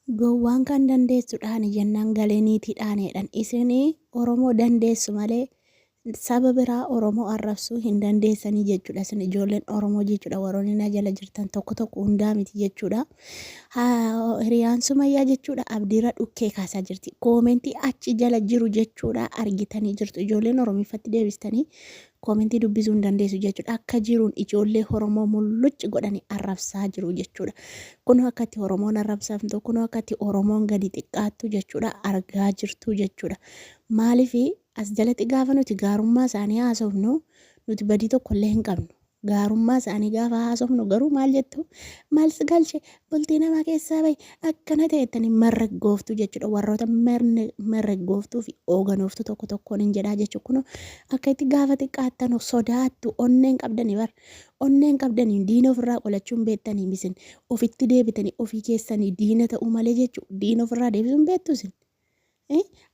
Gowwaan kan dandeessuudhaan jennaan galee niitiidhaanidhaan isinii Oromoo dandeessu malee saba biraa Oromoo arrabsuu hin dandeessanii jechuudha. Isin ijoolleen Oromoo jechuudha. Warroonni na jala jirtan tokko tokko hundaa miti jechuudha. Hiriyaan Sumayyaa jechuudha. Abdiirra dhukkee kaasaa jirti. Koomentii achi jala jiru jechuudha argitanii jirtu. Ijoolleen Oromiifatti deebistanii koomentii dubbisuu hin dandeessu jechuudha. Akka jiruun ijoollee Oromoo mullucci godhanii arrabsaa jiru jechuudha. Kun akkatti Oromoon arrabsamtu, kun akkatti Oromoon gadi xiqqaattu jechuudha argaa jirtu jechuudha. Maaliif as jalatti gaafa nuti gaarummaa isaanii haasofnu nuti badii tokko illee hin qabnu. Gaarummaa isaanii gaafa haasofnu garuu maal jettu? Maal si galche bultii namaa keessaa bahi akkana ta'ettanii marreggooftu jechuudha. Warroota marreggooftuu fi ooganooftu tokko tokkoon hin jedhaa jechuudha. Kun akka itti gaafa xiqqaattan sodaattu onneen qabdanii bar onneen qabdanii diina ofirraa qolachuun beektanii misin ofitti deebitanii ofii keessanii diina ta'uu malee jechuudha. Diina ofirraa deebisuun beektu isin.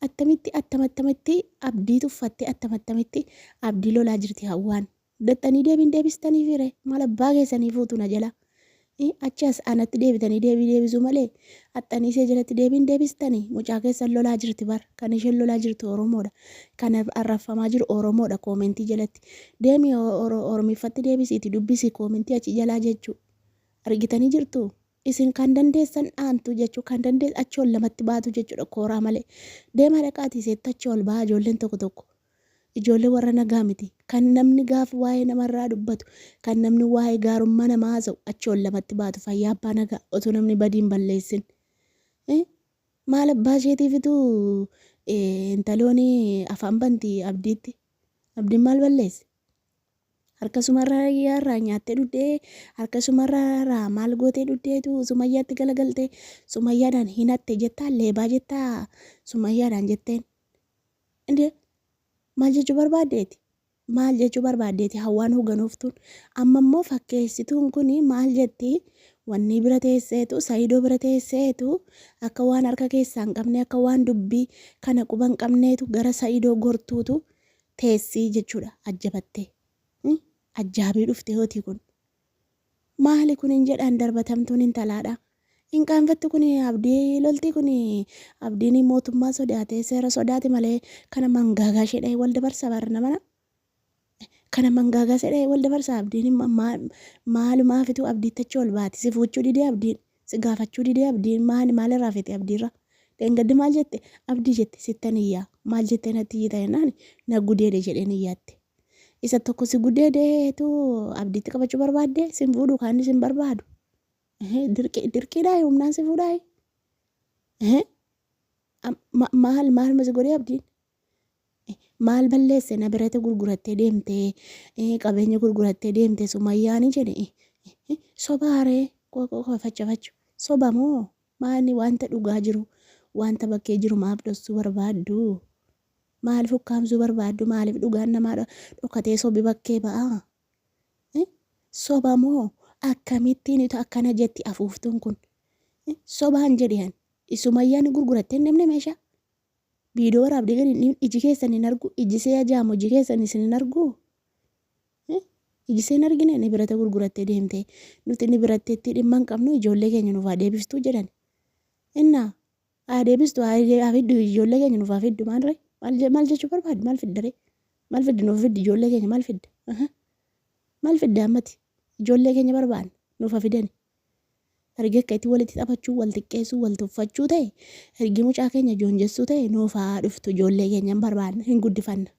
Attamitti abdii tuffattee attamitti abdii lolaa jirti hawwaan. Dattanii deebistanii fiire maal abbaa keessanii fuutu na jala. Achi as anatti deebitanii deebisuu malee haxxanii ishee jalatti deebistanii mucaa keessan lolaa jirti bar kan isheen lolaa jirtu Oromoodha. Kan arraffamaa jiru Oromoodha koomentii jalatti. Deemii Oromiifatti deebisiiti dubbisi koomentii achi jalaa jechuu argitanii jirtu. Isin kan dandeessan aantu jechuu kan dandeessan achi ol lamatti baatu jechuudha kooraa malee. Deemaa dhaqaatii seetti achi ol ba'aa ijoolleen tokko tokko. Ijoollee warra nagaa miti. Kan namni gaafa waa'ee namarraa dubbatu, kan namni waa'ee gaarummaa namaa haasa'u achi ol lamatti baatu fayyaa abbaa nagaa otoo namni badiin balleessin. Maal abbaa isheetiifitu intalooni afaan bantii abdiitti. Abdiin maal balleesse? Harkasumarraa yaarraa nyaattee dhuddee harkasumarraa maal gootee dhuddeetu Sumayyaatti galagaltee Sumayyaadhaan hinatte jettaa leebaa jettaa Sumayyaadhaan jetteen. Indee maal jechuu barbaaddeeti? Maal jechuu barbaaddeeti hawwaan hoganooftuun? Amma immoo fakkeessituun kun maal jetti? Wanni bira teesseetu Saayidoo bira teesseetu akka waan harka keessaa hin qabne akka waan dubbii kana quba hin qabneetu gara Saayidoo gortuutu teessii jechuudha ajjabattee. Ajjaabii dhufte hooti kun. Maali kun hin jedhaan darbatamtuun intalaadha. Hin qaanfattu kun abdii lolti kun abdiin mootummaa sodaate seera sodaate malee kana mangaagaa ishee wal dabarsa barna mana. Kana mangaagaa ishee wal dabarsa abdiin maalumaafitu abdiittachi ol baati si fuuchuu didee abdiin si gaafachuu didee abdiin maalirraa fite abdiirra. Deengaddi maal jette abdii jette sittan iyyaa maal jettee natti iyyi ta'ennaan na gudeede jedheen iyyaatti. Isa tokko si gudeedeetu abdiitti qabachuu barbaadde sin fuudhu kaan sin barbaadu. Dirqiidhaa humnaan si fuudhaa. Maal masi godhee abdiin? Maal balleesse na birate gurgurattee deemtee qabeenya gurgurattee deemtee Sumayyaanii jedhe. Sobaaree fachu soba moo maali wanta dhugaa jiru wanta bakkee jiru maaf dhossuu barbaaddu? Maaliif ukkaamsuu barbaaddu? Maaliif dhugaan namaa dhokatee sobi bakkee ba'a? Soba moo akkamittiin akkana jetti afuuftuun kun? Sobaan jedhan Sumayyaan gurgurattee namni meeshaa biidoo waraabdee gadi iji keessan hin argu iji see ajaamu iji keessan isin hin argu. Iji see hin argine ni birata gurgurattee deemtee nuti ni biratteetti dhimma hin qabnu ijoollee keenya nuuf haa deebistuu jedhan. Innaa haa deebistu haa fiddu ijoollee keenya nuuf haa fiddu maalree? Maal jechuu barbaadu? Maal fiddare? Maal fiddi nuuf fiddi ijoollee keenya maal fidda? Maal fidda ammati? Ijoollee keenya barbaadna nuuf haa fidani. Ergi akka itti walitti taphachuu, wal xiqqeessuu, wal tuffachuu ta'e, ergi mucaa keenya joonjessuu ta'e nuuf haa dhuftu ijoollee keenya barbaadna hin guddifanna.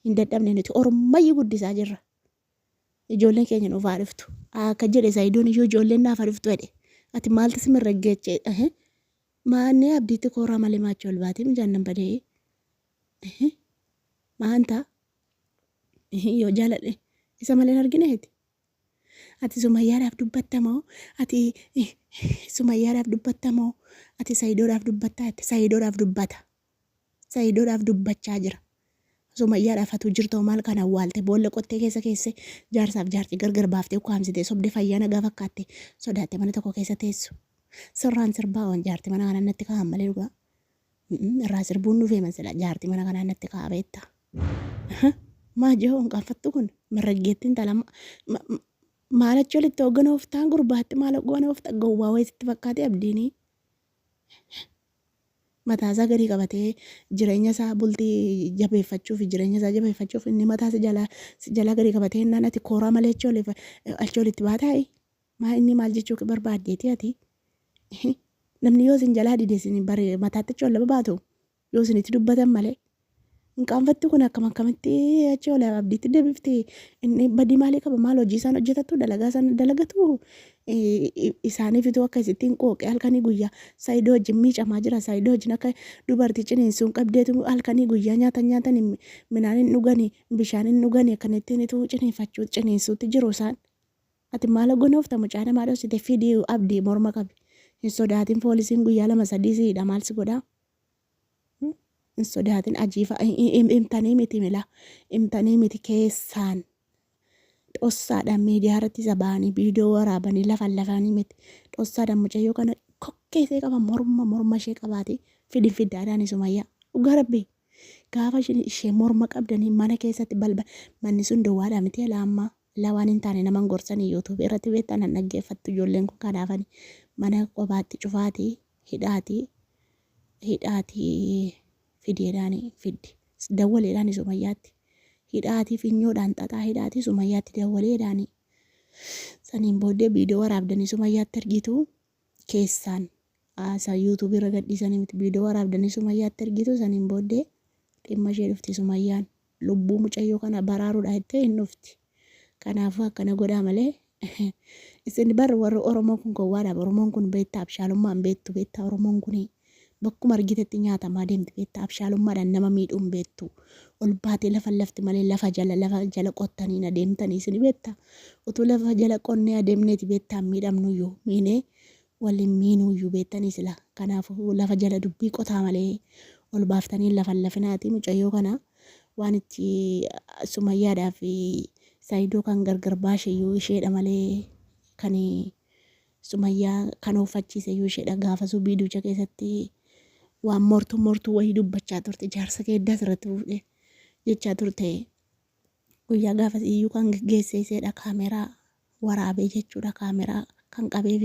Hin dadhabne nuti Oromiyyi guddisaa jirra. Ijoolleen keenya nuuf haa dhuftu. Akka jedhe Saayidoon iyyuu ijoolleen naaf haa dhuftu jedhe. Ati maaltu si mirraggeeche? Maanni abdiitti kooraa malee maachuu ol baatee mijaannan badee. Maanta yoo jaaladhe isa malee hin argineeti. Ati Sumayyaadhaaf dubbattamoo? Ati Sumayyaadhaaf dubbattamoo? Ati Saayidoodhaaf dubbattaa? Ati Saayidoodhaaf dubbata. Saayidoodhaaf dubbachaa jira. Sumayyaadhaaf atu jirtoo maal kan awwaalte boolla qottee keessa jaarsaaf jaartii gargar baaftee ukkaamsitee sobdee fayyaa nagaa fakkaatte sodaatte mana tokko keessa teessu. Sirraan sirbaa waan jaartii mana kanaan natti kaa'an malee dhugaa. Irraa sirbuun dhufee masila jaartii mana kanaan natti kaa'aa beektaa. Maa jehoo hin qaanfattu kun mirraggeettiin talama. Maal achi walitti hoogganooftaan gurbaatti maal hoogganoofta gowwaa wayititti fakkaate abdiinii. Mataasaa gadi qabatee jireenya isaa bultii jabeeffachuuf jireenya isaa jabeeffachuuf inni mataa jala gadi qabatee innaan ati kooraa malee achii olitti baataa'i. Inni maal jechuu barbaaddeeti ati? Namni yoo isin jalaa dide isin mataatti achi ol baatu yoo isinitti dubbatan malee. Hinqaanfattu kun akkamitti achi ol abdiitti deebifti? Inni badii maalii qaba? Maal hojii isaan hojjetattu? Dalagaa isaan dalagatu? Isaaniifituu akka isittiin qooqee halkanii guyyaa Saayidoo wajjin miicamaa jira. Saayidoo wajjin akka dubartii ciniinsuun qabdeetu halkanii guyyaa nyaatan midhaan hin dhuganii bishaan hin dhuganii akkanittiin ituu ciniinsuutti jiru isaan. Ati maal gonoofta mucaa namaa dhoosite fidii abdii morma qabi. Hin sodaatin poolisiin guyyaa 2-3 siidha maal si godhaa? Hin sodaatin ajiifa himtanii miti mila himtanii miti keessaan dhossaadhaan miidiyaa irratti isa ba'anii viidiyoo waraabanii lafanii miti dhossaadhaan mucayyoo kana kokkeessee qaba morma ishee qabaate fiddaadhaan Sumayyaa dhugaa rabbii gaafa ishee morma qabdanii mana keessatti manni sun duwwaadhaa miti alaammaa lawaan hin taane naman gorsanii yuutuubii irratti beektan an dhaggeeffattu ijoolleen kun kanaafani mana qobaatti cufaatii hidhaatii fideedhaanii fiddi dawwaleedhaanii Sumayyaatti hidhaatii finyoodhaan xaxaa hidhaatii Sumayyaatti dawwaleedhaanii saniin booddee viidiyoo waraabdanii Sumayyaatti argitu keessaan yuutuubii irra gadhiisanii miti viidiyoo waraabdanii Sumayyaatti argitu saniin booddee dhimma ishee dhufti Sumayyaan lubbuu mucayyoo kana baraaruudha jettee hin dhufti. Kanaafuu akkana godhaa malee isin bar warri Oromoo kun gowwaadhaaf Oromoon kun beektaa abshaalummaan beektu beektaa Oromoon kun bakkuma argitetti nyaatamaa deemti beektaa abshaalummaadhaan nama miidhuun beektu ol baatee lafti malee lafa jala qottanii adeemtanii isin beektaa utuu lafa jala qonnee adeemneeti beektaa miidhamnuyyuu miinee waliin miinuyyuu beektanii sila kanaafuu lafa jala dubbii qotaa malee ol baaftanii lafinaati mucayyoo kana waan itti Sumayyaadhaa fi Saayidoo kan gargar baasheyyuu isheedha malee kan Sumayyaa kan uffachiiseyyuu isheedha gaafasuu biiducha keessatti waan mortuu wayii dubbachaa turte jaarsa keeddaas irratti fuudhee jechaa turte guyyaa gaafas iyyuu kan geesse isheedha kaameraa waraabee jechuudha kaameraa kan qabeef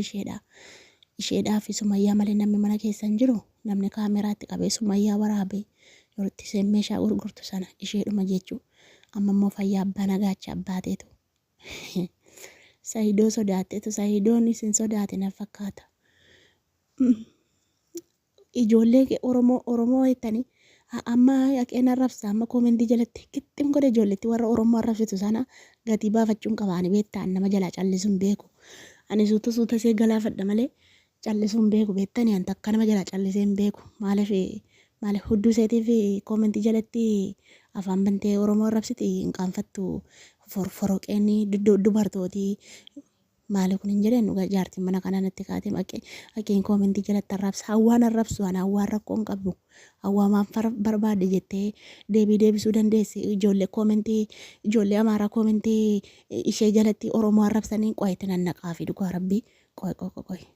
isheedhaa fi Sumayyaa malee namni mana keessa hin jiru namni kaameraatti qabee Sumayyaa waraabee yeroo itti isheen meeshaa gurgurtu sana isheedhuma jechuudha. Amma immoo fayyaa abbaa nagaacha abbaateetu Saayidoo sodaatteetu Saayidoon isin sodaate na fakkaata. Ijoollee Oromoo jettanii amma yaqeen arrabsa amma koomentii jalatti qixxin godhe ijoolletti warra Oromoo arrabsitu sana gatii baafachuun qabaani beektaan nama jalaa callisuun beeku. Ani suuta see galaafadha malee callisuun beeku beektanii anta akka nama jalaa calliseen beeku maaliif hudduu seetiif koomentii jalatti afaan bantee Oromoo arrabsiti hin qaanfattu foroqeen dubartootii maali kun hin jedheen dhugaa jaartiin mana kanaa natti kaatee akkeen koomentii jalatti arrabsa hawwaan arrabsu hawwaan rakkoo hin qabdu hawwaa maaf barbaade jettee deebisuu dandeessi ijoollee amaaraa koomentii ishee jalatti Oromoo arrabsanii qo'eetti nannaqaa fi dhugaa rabbii qo'e.